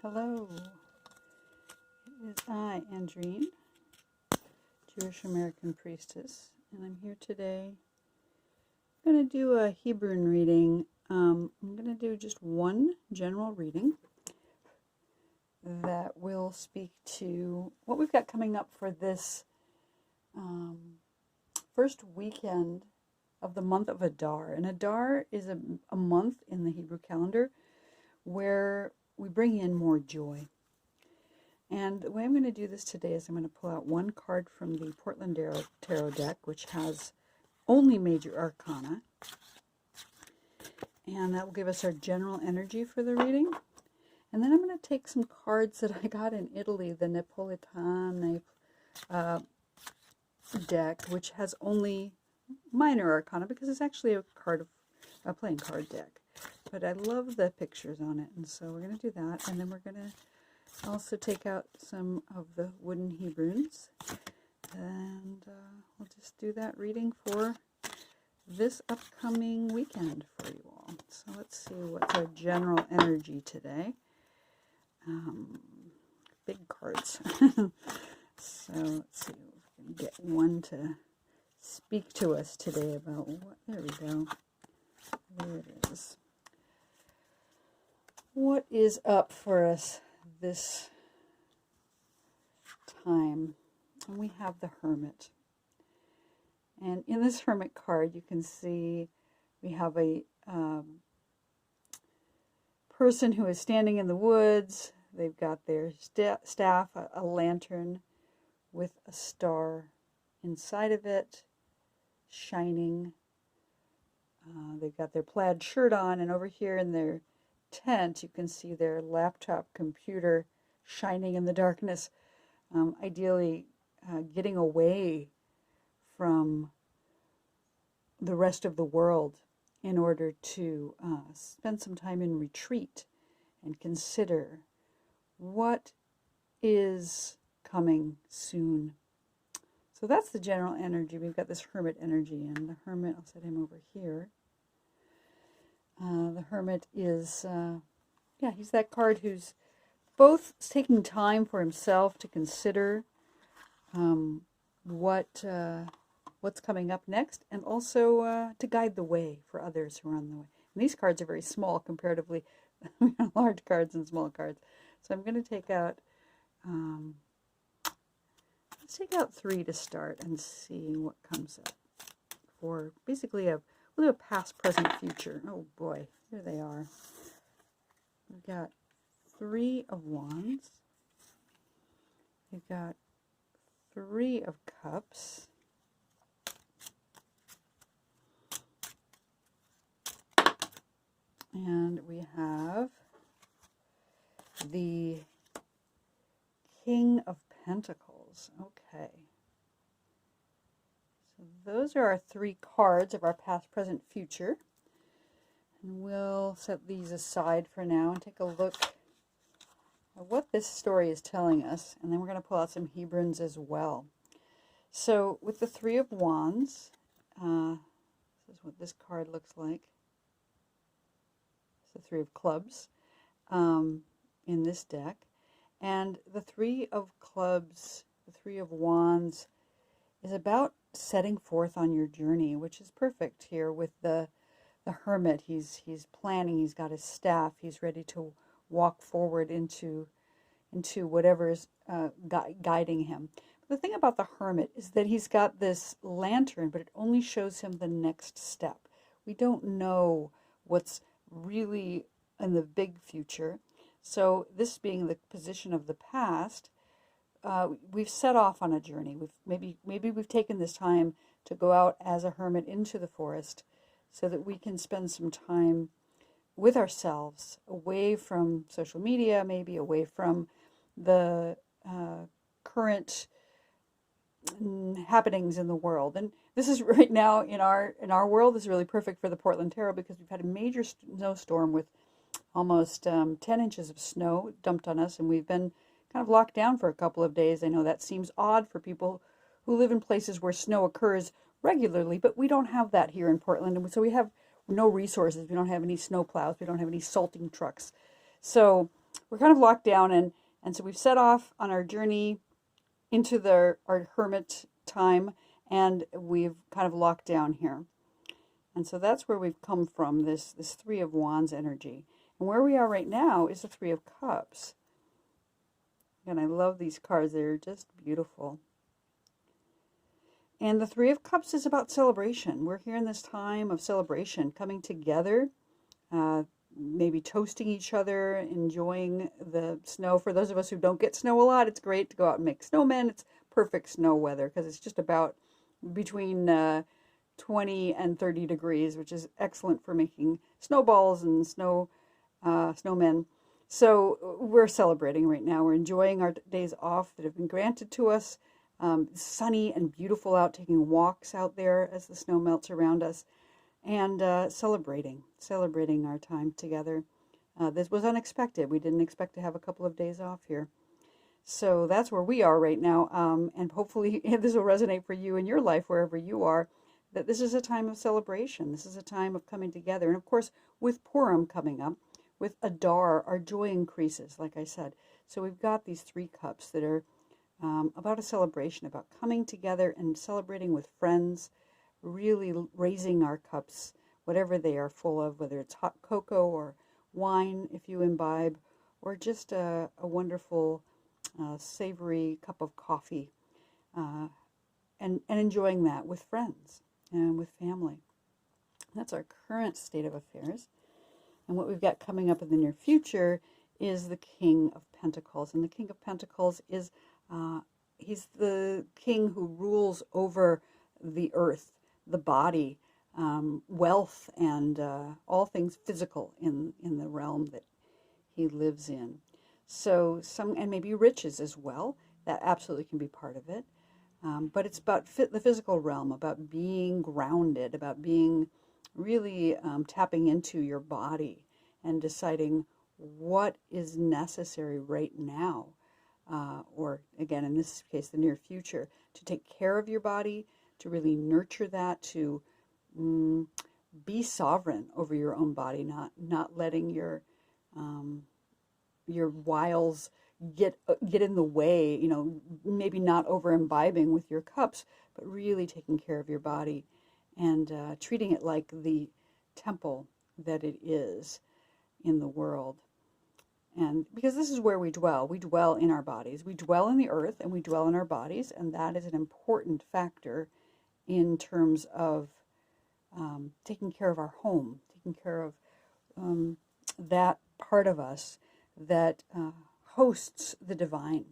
Hello, it is I, Andrine, Jewish American Priestess, and I'm here today. I'm going to do a Hebrew reading. I'm going to do just one general reading that will speak to what we've got coming up for this first weekend of the month of Adar. And Adar is a month in the Hebrew calendar where we bring in more joy. And the way I'm going to do this today is I'm going to pull out one card from the Portland Tarot deck, which has only major arcana. And that will give us our general energy for the reading. And then I'm going to take some cards that I got in Italy, the Napoletane deck, which has only minor arcana because it's actually a playing card deck. But I love the pictures on it, and so we're going to do that. And then we're going to also take out some of the wooden Hebrunes, and we'll just do that reading for this upcoming weekend for you all. So let's see what's our general energy today. Big cards. So let's see if we can get one to speak to us today about what. There we go. There it is. What is up for us this time? And we have the Hermit. And in this Hermit card, you can see we have a person who is standing in the woods. They've got their staff, a lantern with a star inside of it, shining. They've got their plaid shirt on, and over here in their tent, you can see their laptop computer shining in the darkness, ideally getting away from the rest of the world in order to spend some time in retreat and consider what is coming soon. So that's the general energy. We've got this Hermit energy, and the Hermit, I'll set him over here. The Hermit is, he's that card who's both taking time for himself to consider what's coming up next, and also to guide the way for others who are on the way. And these cards are very small comparatively. We have large cards and small cards. So I'm going to take out, let's take out 3 to start and see what comes up for basically we'll do a past, present, future. Oh boy, here they are. We've got 3 of Wands. We've got 3 of Cups. And we have the King of Pentacles. Okay. So those are our 3 cards of our past, present, future. And we'll set these aside for now and take a look at what this story is telling us. And then we're going to pull out some Hebrunes as well. So with the 3 of Wands, this is what this card looks like. It's the 3 of Clubs in this deck. And the 3 of Clubs, the 3 of Wands, is about setting forth on your journey, which is perfect here with the Hermit. He's planning, he's got his staff, he's ready to walk forward into whatever is guiding him. But the thing about the Hermit is that he's got this lantern, but it only shows him the next step. We don't know what's really in the big future. So this being the position of the past, we've set off on a journey. Maybe we've taken this time to go out as a hermit into the forest so that we can spend some time with ourselves, away from social media, maybe away from the current happenings in the world. And this is right now in our world is really perfect for the Portland Tarot because we've had a major snowstorm with almost 10 inches of snow dumped on us, and we've been kind of locked down for a couple of days. I know that seems odd for people who live in places where snow occurs regularly, but we don't have that here in Portland, and so we have no resources. We don't have any snow plows. We don't have any salting trucks. So we're kind of locked down, and so we've set off on our journey into our hermit time, and we've kind of locked down here. And so that's where we've come from, this Three of Wands energy. And where we are right now is the Three of Cups. And I love these cards. They're just beautiful. And the Three of Cups is about celebration. We're here in this time of celebration, coming together, maybe toasting each other, enjoying the snow. For those of us who don't get snow a lot, it's great to go out and make snowmen. It's perfect snow weather because it's just about between 20 and 30 degrees, which is excellent for making snowballs and snowmen. So we're celebrating right now. We're enjoying our days off that have been granted to us. Sunny and beautiful out, taking walks out there as the snow melts around us, and celebrating our time together. This was unexpected. We didn't expect to have a couple of days off here. So that's where we are right now, and hopefully this will resonate for you in your life, wherever you are, that this is a time of celebration. This is a time of coming together. And of course, with Purim coming up, with Adar, our joy increases, like I said. So we've got these three cups that are about a celebration, about coming together and celebrating with friends, really raising our cups, whatever they are full of, whether it's hot cocoa or wine if you imbibe, or just a wonderful savory cup of coffee, and enjoying that with friends and with family. That's our current state of affairs. And what we've got coming up in the near future is the King of Pentacles. And the King of Pentacles is, he's the king who rules over the earth, the body, wealth, and all things physical in the realm that he lives in. So and maybe riches as well. That absolutely can be part of it. But it's about the physical realm, about being grounded, about being really tapping into your body and deciding what is necessary right now, or again, in this case, the near future, to take care of your body, to really nurture that, to be sovereign over your own body, not letting your wiles get in the way, maybe not over imbibing with your cups, but really taking care of your body and treating it like the temple that it is in the world. And because this is where we dwell in our bodies. We dwell in the earth and we dwell in our bodies, and that is an important factor in terms of taking care of our home, taking care of that part of us that hosts the divine.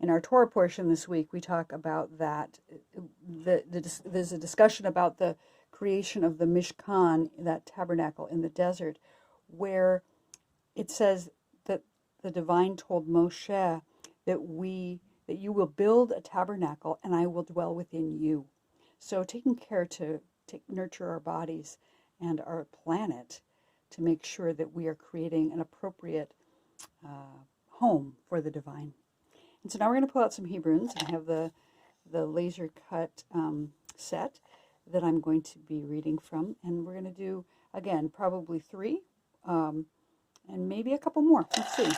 In our Torah portion this week, we talk about that. There's a discussion about the creation of the Mishkan, that tabernacle in the desert, where it says that the divine told Moshe that you will build a tabernacle and I will dwell within you. So taking care to nurture our bodies and our planet to make sure that we are creating an appropriate home for the divine. And so now we're going to pull out some Hebrunes, and I have the laser cut set that I'm going to be reading from. And we're going to do, again, probably 3, and maybe a couple more. Let's see.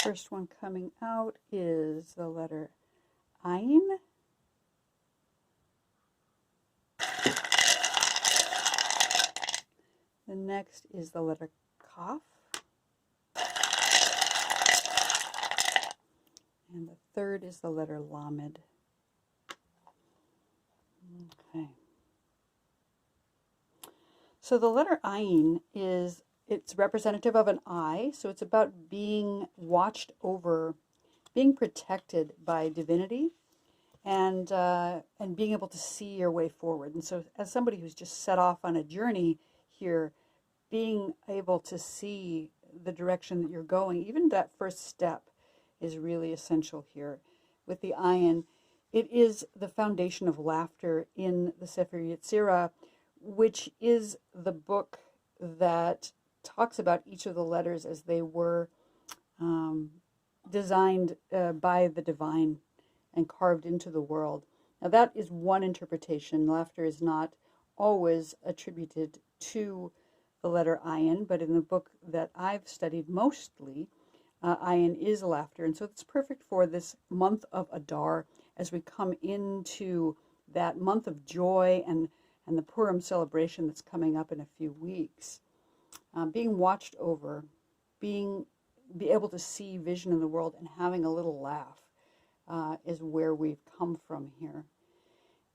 First one coming out is the letter Ayin. The next is the letter Kaf. And the third is the letter Lamed. Okay. So the letter Ayin it's representative of an eye, so it's about being watched over, being protected by divinity, and being able to see your way forward. And so as somebody who's just set off on a journey here, being able to see the direction that you're going, even that first step, is really essential here. With the Ayin, it is the foundation of laughter in the Sefer Yetzirah, which is the book that talks about each of the letters as they were designed by the divine and carved into the world. Now that is one interpretation. Laughter is not always attributed to the letter ayin, but in the book that I've studied mostly, ayin is laughter. And so it's perfect for this month of Adar as we come into that month of joy and the Purim celebration that's coming up in a few weeks. Being watched over, be able to see vision in the world and having a little laugh is where we've come from here.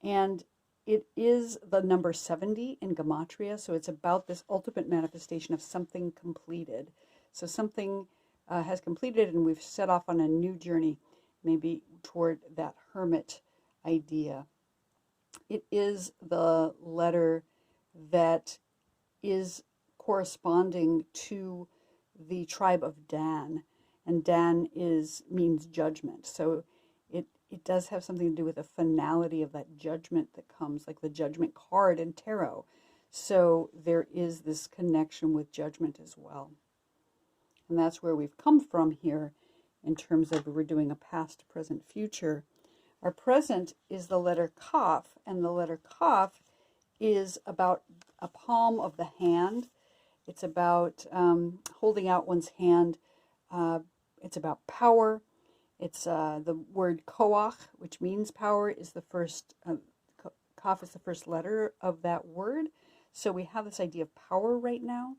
And it is the number 70 in Gematria, so it's about this ultimate manifestation of something completed. So something has completed and we've set off on a new journey, maybe toward that hermit idea. It is the letter that is corresponding to the tribe of Dan, and Dan means judgment. So it does have something to do with the finality of that judgment that comes, like the judgment card in tarot. So there is this connection with judgment as well. And that's where we've come from here in terms of we're doing a past, present, future. Our present is the letter Kaf, and the letter Kaf is about a palm of the hand. It's about holding out one's hand. It's about power. It's the word koach, which means power, is the first, Kaf is the first letter of that word. So we have this idea of power right now.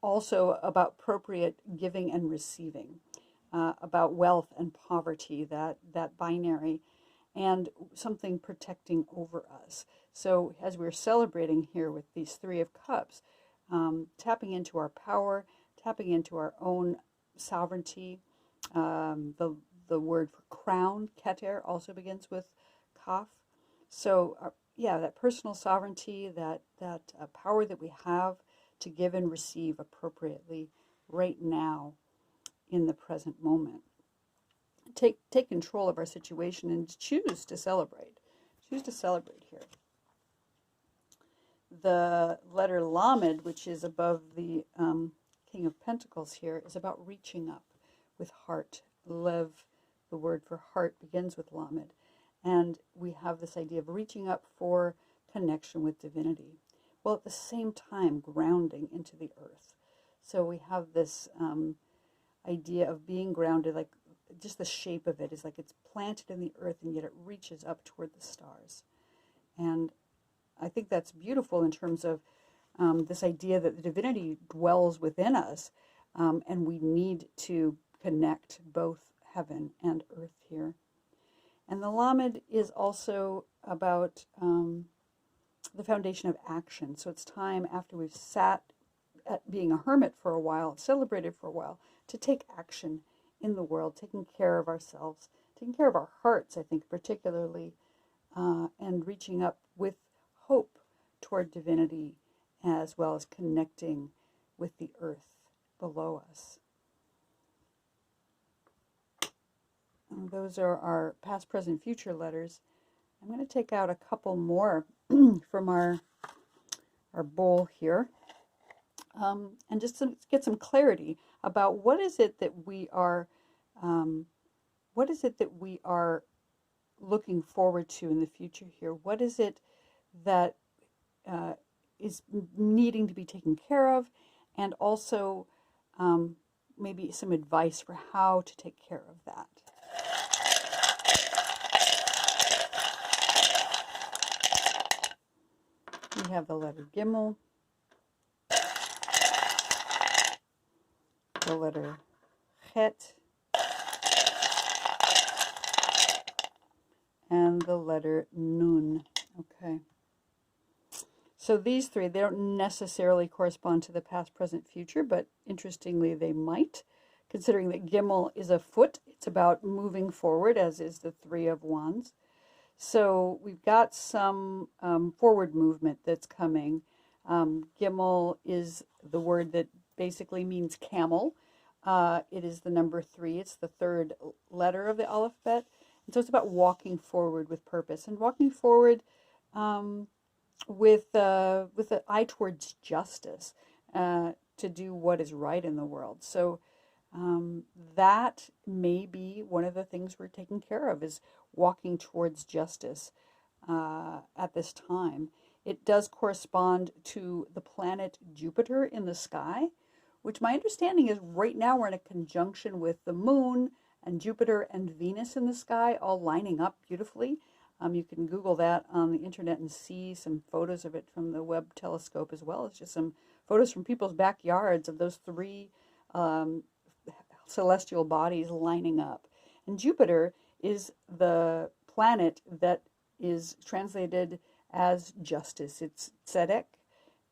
Also about appropriate giving and receiving, about wealth and poverty, that binary, and something protecting over us. So as we're celebrating here with these Three of Cups, tapping into our power, tapping into our own sovereignty. The word for crown, keter, also begins with kaf. So yeah, that personal sovereignty, that power that we have to give and receive appropriately right now in the present moment. Take control of our situation and choose to celebrate. Choose to celebrate here. The letter Lamed, which is above the King of Pentacles here, is about reaching up with heart. Lev, the word for heart, begins with Lamed. And we have this idea of reaching up for connection with divinity, while at the same time grounding into the earth. So we have this idea of being grounded, like just the shape of it is like it's planted in the earth and yet it reaches up toward the stars. And I think that's beautiful in terms of this idea that the divinity dwells within us, and we need to connect both heaven and earth here. And the Lamed is also about the foundation of action. So it's time, after we've sat at being a hermit for a while, celebrated for a while, to take action in the world, taking care of ourselves, taking care of our hearts, I think, particularly, and reaching up with hope toward divinity, as well as connecting with the earth below us. And those are our past, present, future letters. I'm going to take out a couple more from our bowl here, and just to get some clarity about what is it that we are looking forward to in the future here. What is it that is needing to be taken care of, and also maybe some advice for how to take care of that. We have the letter Gimel, the letter Het, and the letter Nun. Okay. So these three, they don't necessarily correspond to the past, present, future, but interestingly they might, considering that Gimel is a foot. It's about moving forward, as is the Three of Wands. So we've got some forward movement that's coming. Gimel is the word that basically means camel. It is the number 3. It's the third letter of the alphabet. And so it's about walking forward with purpose, and walking forward with an eye towards justice, to do what is right in the world. So that may be one of the things we're taking care of, is walking towards justice, at this time. It does correspond to the planet Jupiter in the sky, which my understanding is right now we're in a conjunction with the moon and Jupiter and Venus in the sky, all lining up beautifully. You can Google that on the internet and see some photos of it from the Webb telescope, as well as just some photos from people's backyards of those three celestial bodies lining up. And Jupiter is the planet that is translated as justice. It's tzedek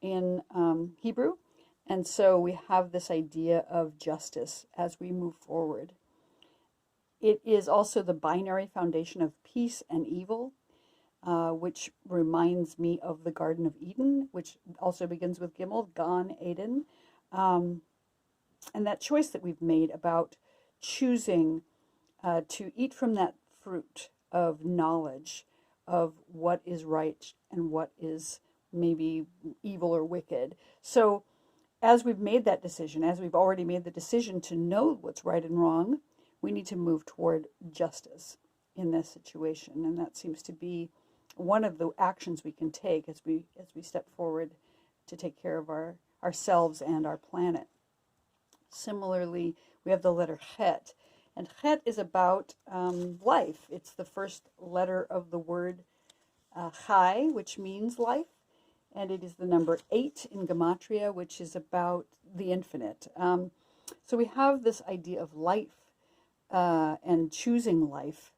in Hebrew. And so we have this idea of justice as we move forward. It is also the binary foundation of peace and evil, which reminds me of the Garden of Eden, which also begins with Gimel, Gan Eden. And that choice that we've made about choosing to eat from that fruit of knowledge of what is right and what is maybe evil or wicked. So as we've made that decision, as we've already made the decision to know what's right and wrong, we need to move toward justice in this situation. And that seems to be one of the actions we can take as we step forward to take care of ourselves and our planet. Similarly, we have the letter Chet. And Chet is about life. It's the first letter of the word Chai, which means life. And it is the number 8 in Gematria, which is about the infinite. So we have this idea of life and choosing life.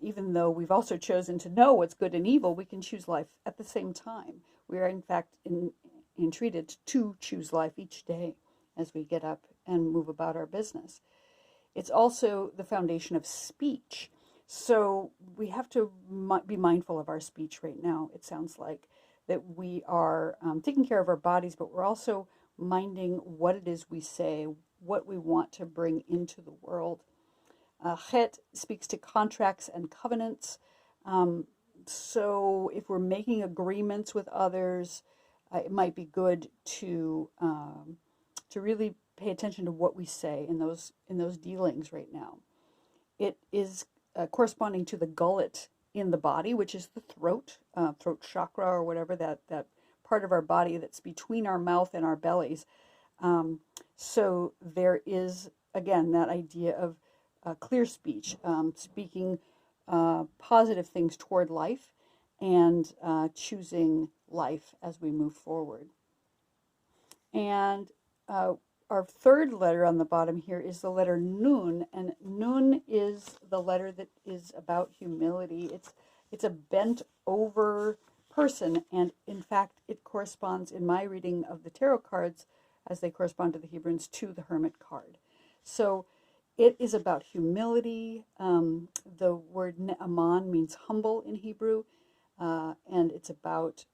Even though we've also chosen to know what's good and evil, we can choose life at the same time. We are, in fact, entreated to choose life each day as we get up and move about our business. It's also the foundation of speech. So we have to be mindful of our speech right now. It sounds like that we are taking care of our bodies, but we're also minding what it is we say, what we want to bring into the world. Chet speaks to contracts and covenants. So if we're making agreements with others, it might be good to really pay attention to what we say in those dealings right now. It is corresponding to the gullet in the body, which is the throat chakra, or whatever, that part of our body that's between our mouth and our bellies. So there is, again, that idea of clear speech, speaking positive things toward life, and choosing life as we move forward. And our third letter on the bottom here is the letter Nun, and Nun is the letter that is about humility. It's a bent over person, and in fact it corresponds, in my reading of the tarot cards as they correspond to the Hebrews, to the Hermit card. So it is about humility. The word Ne'aman means humble in Hebrew, and it's about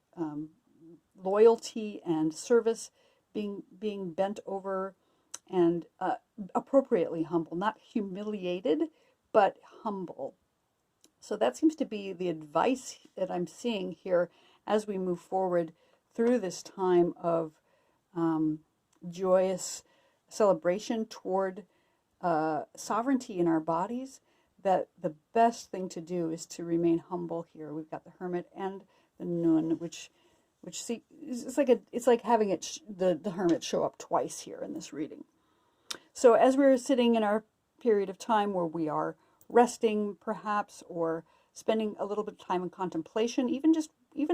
loyalty and service, being bent over and appropriately humble, not humiliated, but humble. So that seems to be the advice that I'm seeing here as we move forward through this time of joyous celebration toward sovereignty in our bodies, that the best thing to do is to remain humble here. We've got the Hermit and the Nun, which see, it's like having the Hermit show up twice here in this reading. So as we're sitting in our period of time where we are resting, perhaps, or spending a little bit of time in contemplation, even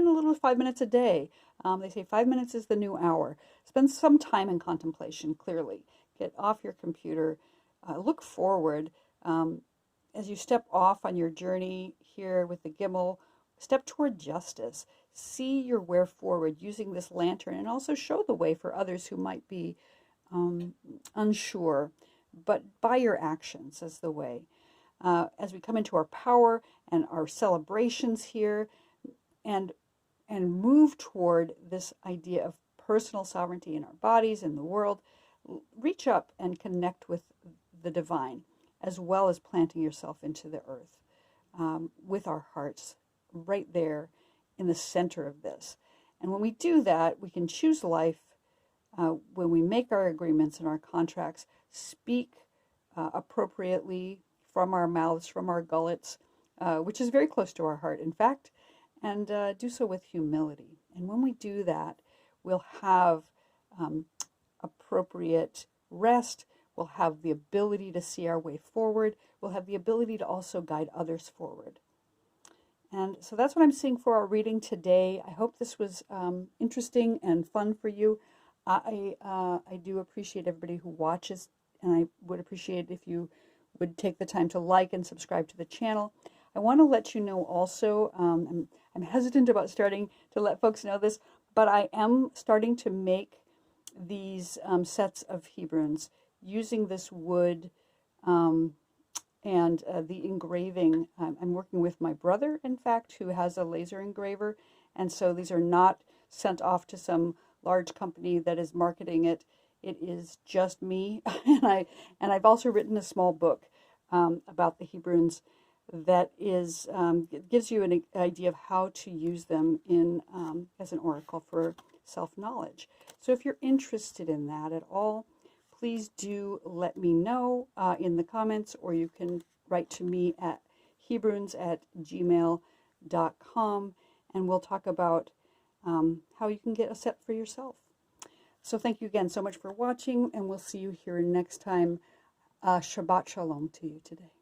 a little 5 minutes a day. They say 5 minutes is the new hour. Spend some time in contemplation, clearly. Get off your computer. Look forward. As you step off on your journey here with the Gimel, step toward justice. See your way forward using this lantern, and also show the way for others who might be unsure, but by your actions as the way. As we come into our power and our celebrations here, and move toward this idea of personal sovereignty in our bodies, in the world, reach up and connect with the divine, as well as planting yourself into the earth with our hearts right there in the center of this. And when we do that, we can choose life. When we make our agreements and our contracts, speak appropriately from our mouths, from our gullets, which is very close to our heart, in fact. and do so with humility. And when we do that, we'll have appropriate rest, we'll have the ability to see our way forward, we'll have the ability to also guide others forward. And so that's what I'm seeing for our reading today. I hope this was interesting and fun for you. I do appreciate everybody who watches, and I would appreciate if you would take the time to like and subscribe to the channel. I want to let you know also, I'm hesitant about starting to let folks know this, but I am starting to make these sets of Hebrunes using this wood and the engraving. I'm working with my brother, in fact, who has a laser engraver, and so these are not sent off to some large company that is marketing it. It is just me, and I've also written a small book about the Hebrunes that is gives you an idea of how to use them in as an oracle for self-knowledge. So if you're interested in that at all, please do let me know in the comments, or you can write to me at hebrunes@gmail.com, and we'll talk about how you can get a set for yourself. So thank you again so much for watching, and we'll see you here next time. Shabbat Shalom to you today.